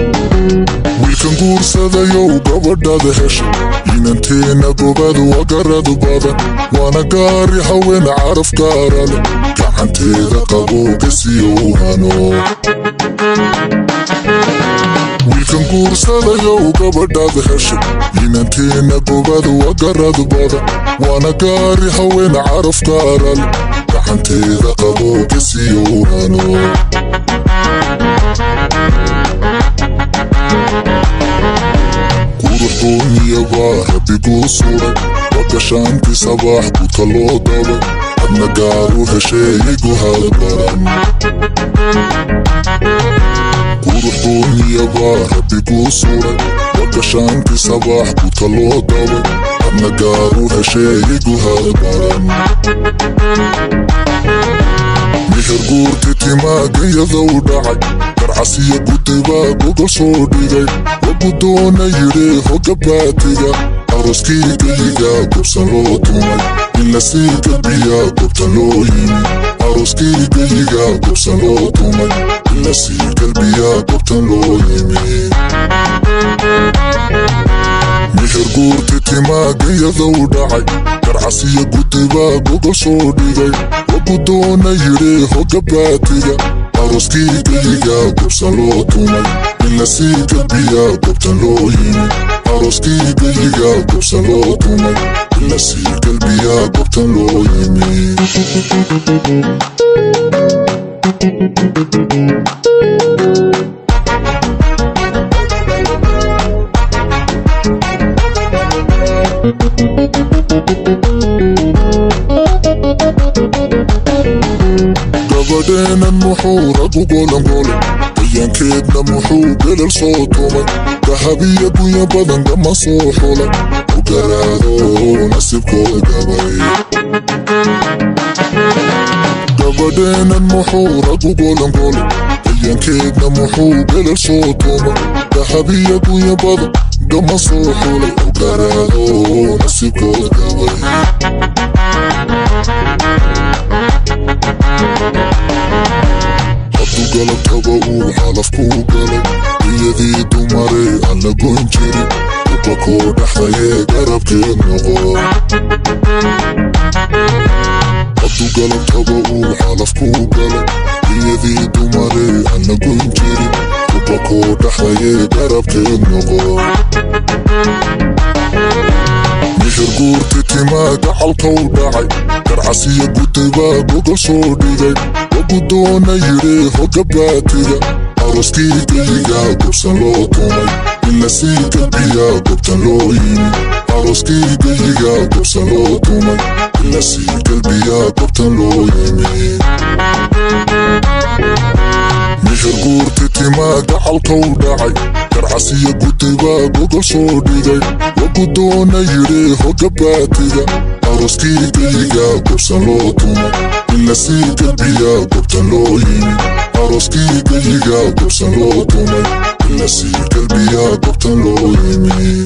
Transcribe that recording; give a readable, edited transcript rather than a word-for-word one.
wiilkan guursadayow gabadhaada hesha inanteena gobadu waa garadu badan waana gaari haween caraf gaara leh gacanteeda qabowga siyow hano wiilkan guursadayow gabadhaada hesha inanteena gobadu waa garadu badan waana gaari haween caraf gaara leh gacanteeda qabowga siyow hano quruxdooniyabaa rabbiguu suray wagashaantii sabaax buta loo dabay adna gaaru hesheeyigu halbaran quruxdooniyabaa rabbiguu suray wagashaantii sabaax buta loo dabay adna gaaru hesheeyigu halbaran mihir guurti timaagayadaw dhacay garcasiya gudibaa gogol soo dhigay wagudoona yidhi hoga baatiga aroskeygayiga gobsan loo tumay ila sii galbiya gobtan loo yimi aroskeygayiga gobsan loo tumay ila sii galbiya gobtan loo yimi mihir guurti timaagayadaw dhacay garcasiya gudibaa gogol soo dhigay wagudoona yidhi hoga baatiga aroskeygayiga gobsan loo tumay ila sii galbiya gobtan loo yimi aroskeygayiga gobsan loo tumay ila sii galbiya gobtan loo yimi gabadheenan muxuu ragu golongolay dayankeedna muxuu belal soo tumay dahabiya gunya badan gama soo xulay u garaado nasibkoo gabay gabadheenan muxuu ragu golongolay dayankeedna muxuu belal soo tumay dahabiya gunya badan gama soo xulay u garaado nasibkoo gabay galabtaba uu xalafkuu galay iyadii dumare aan la goyn jirin ubakoo dhaxdayee garabkeed noqo hadduu galabtaba uu xalafkuu galay iyadii dumare aan la goyn jirin ubakoo dhaxdayee garabkeed noqo mihir guurti timaa gacalkow dhacay garcasiya gudibaa gogol soo dhigay wagudoona yidhi hoga baatiga aroskeygayiga gobsan loo tumay ila sii galbiya gobtan loo yimi aroskeygayiga gobsan loo tumay ila sii galbiya gobtan loo yimi mihir guurti timaa gacalkow dhacay garcasiya gudibaa gogol soo dhigay wagudoona yidhi hoga baatiga aroskeygayiga gobsan loo tumay ila sii galbiya gobtan loo yimi aroskeygayiga gobsan loo tumay ila sii galbiya gobtan loo yimi